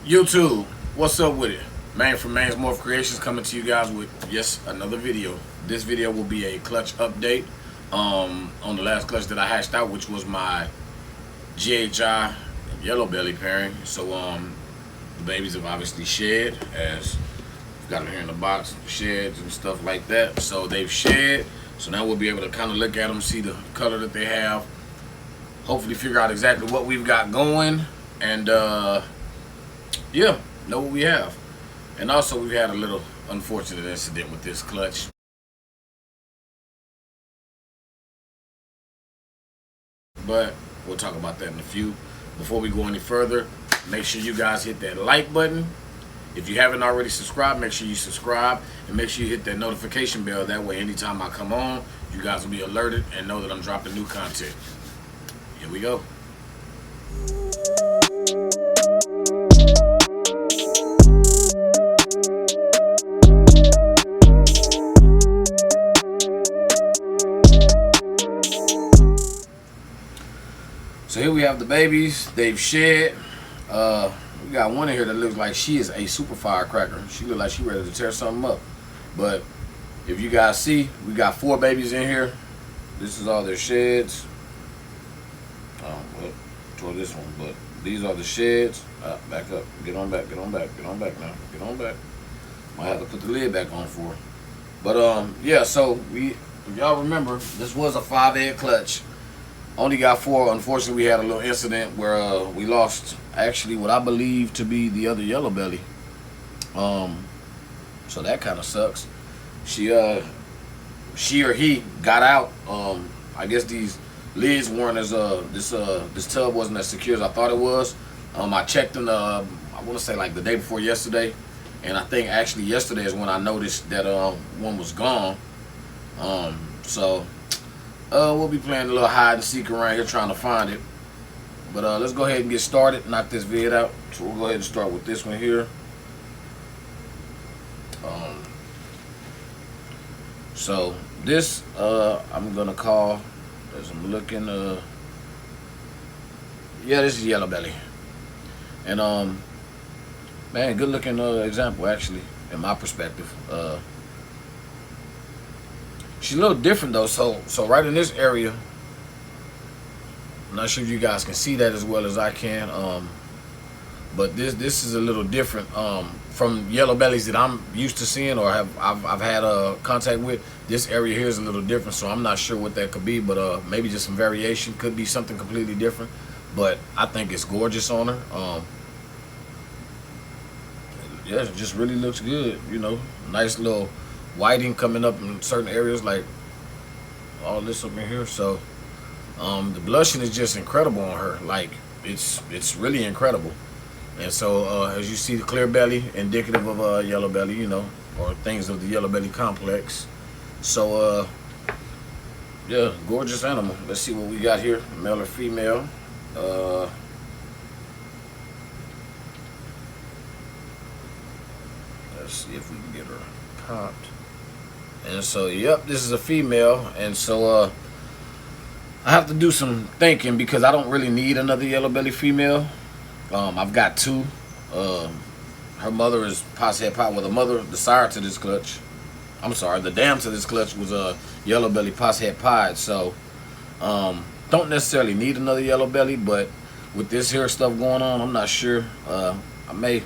YouTube, what's up with it? Man from Man's Morph Creations coming to you guys with, yes, another video. This video will be a clutch update on the last clutch that I hashed out, which was my GHI Yellowbelly pairing. So the babies have obviously shed, as we've got them here in the box, sheds and stuff like that. So they've shed, so now we'll be able to kind of look at them, see the color that they have, hopefully figure out exactly what we've got going, and yeah, know what we have. And also, we've had a little unfortunate incident with this clutch. But we'll talk about that in a few. Before we go any further, make sure you guys hit that like button. If you haven't already subscribed, make sure you subscribe. And make sure you hit that notification bell. That way, anytime I come on, you guys will be alerted and know that I'm dropping new content. Here we go. So here we have the babies. They've shed. We got one in here that looks like she is a super firecracker. She looks like she ready to tear something up. But if you guys see, we got 4 babies in here. This is all their sheds. Well, toward this one, but these are the sheds. Back up. Get on back. Get on back. Get on back now. Get on back. Might have to put the lid back on for her. But yeah. So if y'all remember, this was a 5-egg clutch. Only got 4. Unfortunately, we had a little incident where we lost actually what I believe to be the other Yellowbelly. So that kind of sucks. She or he got out. I guess these lids weren't as this tub wasn't as secure as I thought it was. I checked in I want to say like the day before yesterday, and I think actually yesterday is when I noticed that one was gone. So we'll be playing a little hide and seek around here trying to find it. But let's go ahead and get started, knock this vid out. So we'll go ahead and start with this one here. So this I'm gonna call, as I'm looking, yeah, this is Yellowbelly. And man, good looking example actually, in my perspective. She's a little different though, so right in this area, I'm not sure if you guys can see that as well as I can, but this is a little different from Yellowbellies that I'm used to seeing or I've had contact with. This area here is a little different, so I'm not sure what that could be, but maybe just some variation, could be something completely different. But I think it's gorgeous on her. Yeah, it just really looks good, you know, nice little whiting coming up in certain areas, like all this up in here. So the blushing is just incredible on her. Like it's really incredible. And so as you see, the clear belly, indicative of Yellowbelly, you know, or things of the Yellowbelly complex. So yeah, gorgeous animal. Let's see what we got here, male or female. Let's see if we can get her popped. And so, yep, this is a female. And so I have to do some thinking because I don't really need another Yellowbelly female. I've got 2. Her mother is Poshead Pied. Well, the mother, the sire to this clutch, I'm sorry, the dam to this clutch was a Yellowbelly Poshead Pied. So don't necessarily need another Yellowbelly, but with this here stuff going on, I'm not sure. I may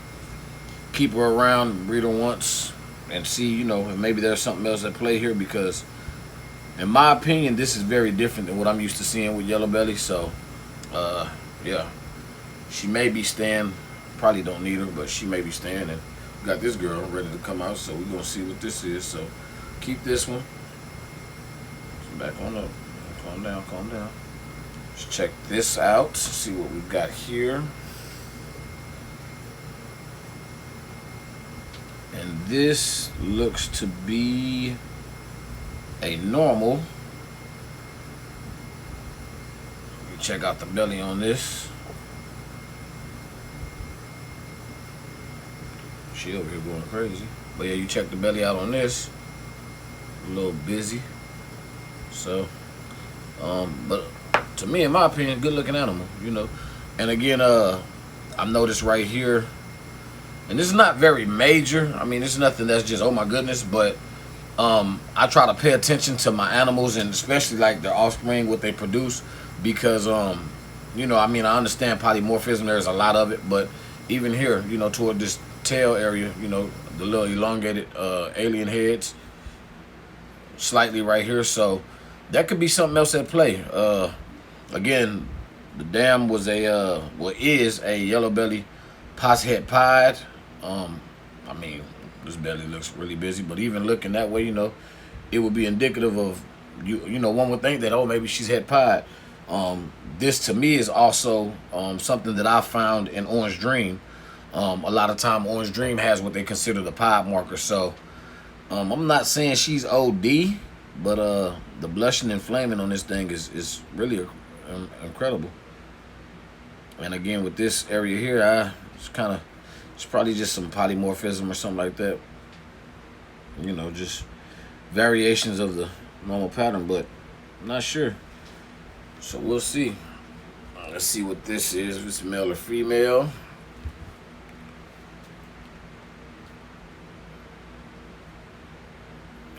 keep her around, breed her once, and see, you know, if maybe there's something else at play here, because in my opinion, this is very different than what I'm used to seeing with Yellowbelly. So yeah, she may be staying. Probably don't need her, but she may be staying. And we got this girl ready to come out, so we're gonna see what this is. So keep this one. Back on up. Calm down, calm down. Let's check this out, see what we've got here. And this looks to be a normal. Check out the belly on this. She over here going crazy. But yeah, you check the belly out on this. A little busy. So, but to me, in my opinion, good looking animal, you know. And again, I noticed right here, And this is not very major. I mean, it's nothing that's just, oh my goodness, but I try to pay attention to my animals and especially like their offspring, what they produce, because you know, I mean, I understand polymorphism. There's a lot of it, but even here, you know, toward this tail area, you know, the little elongated alien heads, slightly right here, so that could be something else at play. Again, the dam was a well, is a yellow belly poshead pied. I mean, this belly looks really busy, but even looking that way, you know, it would be indicative of you know, one would think that, oh, maybe she's head pied. This to me is also something that I found in Orange Dream. A lot of time Orange Dream has what they consider the pied marker. So I'm not saying she's OD, but the blushing and flaming on this thing is really incredible. And again, with this area here, it's probably just some polymorphism or something like that. You know, just variations of the normal pattern, but I'm not sure. So we'll see. Let's see what this is, if it's male or female.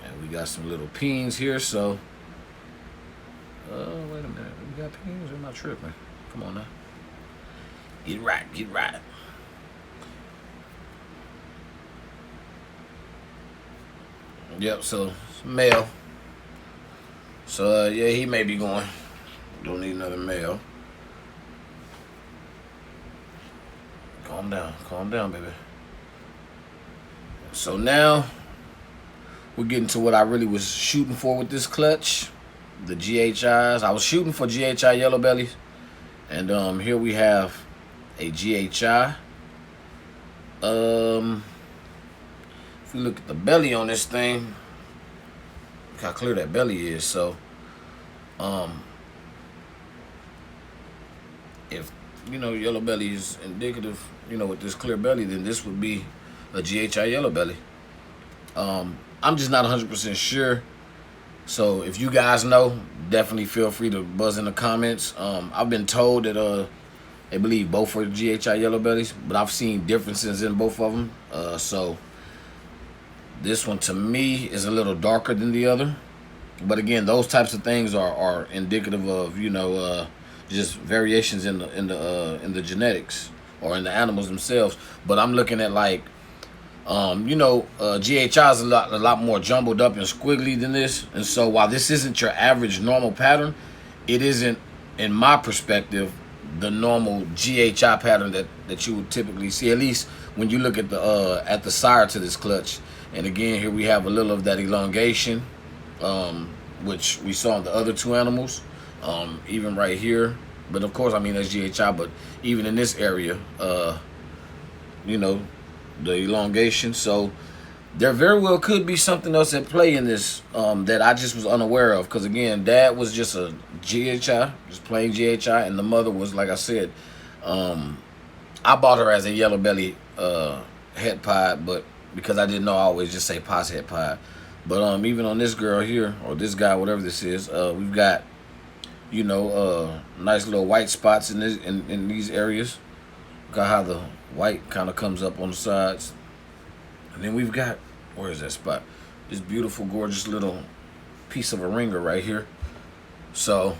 And we got some little peens here, so wait a minute. We got peens? I'm not tripping. Come on now. Get right, get right. Yep, so it's male. So yeah, he may be going. Don't need another male. Calm down, baby. So now we're getting to what I really was shooting for with this clutch, the GHIs. I was shooting for GHI yellow bellies, and here we have a GHI. If we look at the belly on this thing, look how clear that belly is. So if you know yellow belly is indicative, you know, with this clear belly, then this would be a GHI yellow belly. I'm just not 100% sure. So if you guys know, definitely feel free to buzz in the comments. I've been told that they believe both are GHI yellow bellies, but I've seen differences in both of them. So this one to me is a little darker than the other. But again, those types of things are indicative of, you know, just variations in the genetics or in the animals themselves. But I'm looking at like, you know, GHI is a lot more jumbled up and squiggly than this. And so while this isn't your average normal pattern, it isn't, in my perspective, the normal GHI pattern that you would typically see, at least when you look at the sire to this clutch. And again, here we have a little of that elongation, which we saw in the other two animals, even right here. But of course, I mean, that's GHI, but even in this area, you know, the elongation. So there very well could be something else at play in this that I just was unaware of. Because again, dad was just a GHI, just plain GHI, and the mother was, like I said, I bought her as a yellow belly het pied, but because I didn't know, I always just say pos het pied. But even on this girl here, or this guy, whatever this is, we've got, you know, nice little white spots in these areas. Look at how the white kind of comes up on the sides. And then we've got, where is that spot? This beautiful, gorgeous little piece of a ringer right here. So,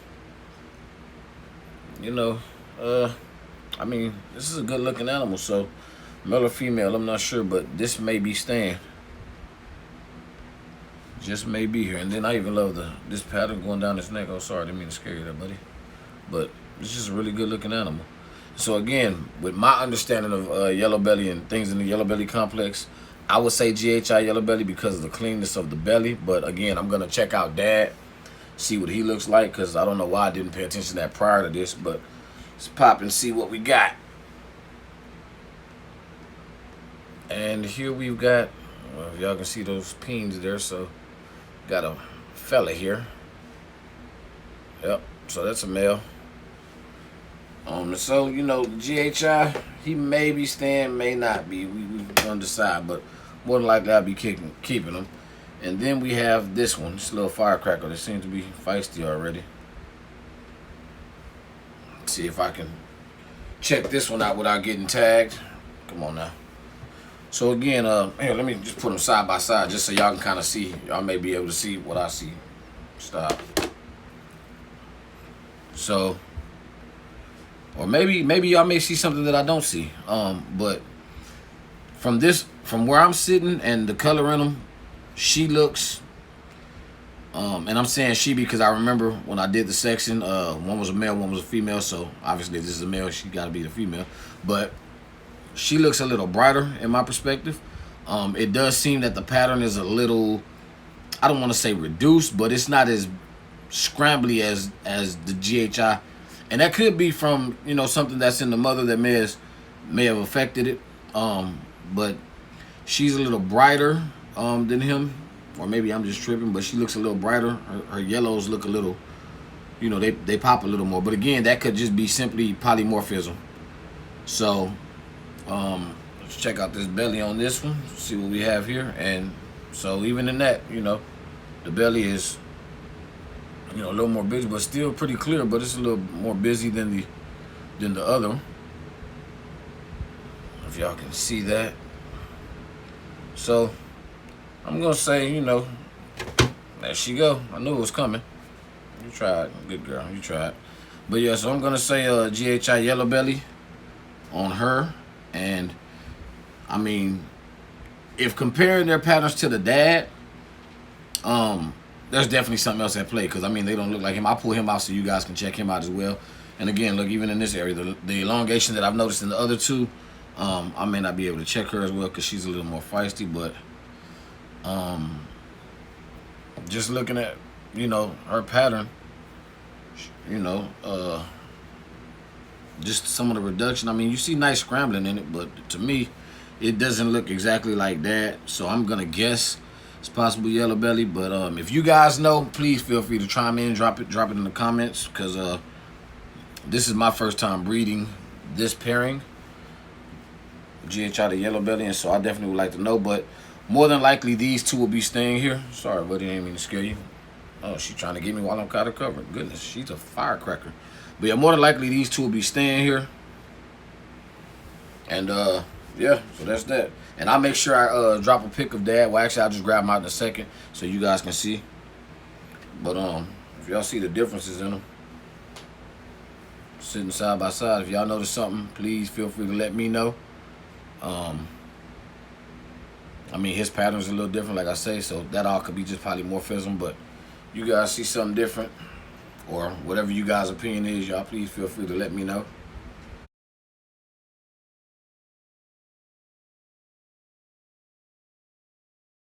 you know, I mean, this is a good looking animal. So, male or female, I'm not sure, but this may be staying. Just may be here. And then I even love this pattern going down his neck. Oh, sorry, I didn't mean to scare you there, buddy. But it's just a really good looking animal. So again, with my understanding of yellow belly and things in the yellow belly complex, I would say GHI yellow belly because of the cleanness of the belly. But again, I'm going to check out dad, see what he looks like, because I don't know why I didn't pay attention to that prior to this. But let's pop and see what we got. And here we've got, well, if y'all can see those peens there, so got a fella here. Yep, so that's a male. So, you know, GHI, he may be staying, may not be. We're going to decide, but more than likely I'll be keeping him. And then we have this one, this little firecracker that seems to be feisty already. Let's see if I can check this one out without getting tagged. Come on now. So again, here, let me just put them side by side just so y'all can kind of see. Y'all may be able to see what I see. Stop. So, or maybe y'all may see something that I don't see. But from where I'm sitting and the color in them, she looks. And I'm saying she because I remember when I did the section, one was a male, one was a female. So obviously if this is a male, she got to be the female. But she looks a little brighter in my perspective. It does seem that the pattern is a little, I don't want to say reduced, but it's not as scrambly as the GHI, and that could be from something that's in the mother that may have affected it. But she's a little brighter than him, or maybe I'm just tripping. But she looks a little brighter. Her yellows look a little, they pop a little more. But again, that could just be simply polymorphism. So. Let's check out this belly on this one, see what we have here. And so even in that, the belly is a little more busy, but still pretty clear, but it's a little more busy than the other one, if y'all can see that. So I'm gonna say, there she go. I knew it was coming. You tried, good girl, you tried. But yeah, so I'm gonna say GHI Yellowbelly on her. And I mean, if comparing their patterns to the dad, there's definitely something else at play, because I mean they don't look like him. I'll pull him out so you guys can check him out as well. And again, look, even in this area, the elongation that I've noticed in the other two, I may not be able to check her as well because she's a little more feisty. But just looking at her pattern, just some of the reduction. I mean, you see nice scrambling in it, but to me, it doesn't look exactly like that. So I'm gonna guess it's possible Yellowbelly. But if you guys know, please feel free to chime in, drop it in the comments, because this is my first time breeding this pairing, GHI to Yellowbelly, and so I definitely would like to know. But more than likely, these two will be staying here. Sorry, buddy, I didn't mean to scare you. Oh, she's trying to get me while I'm kind of covered. Goodness, she's a firecracker. But yeah, more than likely these two will be staying here. And yeah, so that's that. And I'll make sure I drop a pic of dad. Well, actually, I'll just grab them out in a second so you guys can see. But if y'all see the differences in them, sitting side by side, if y'all notice something, please feel free to let me know. I mean, his pattern's a little different, like I say, so that all could be just polymorphism. But you guys see something different, or whatever you guys' opinion is, y'all please feel free to let me know.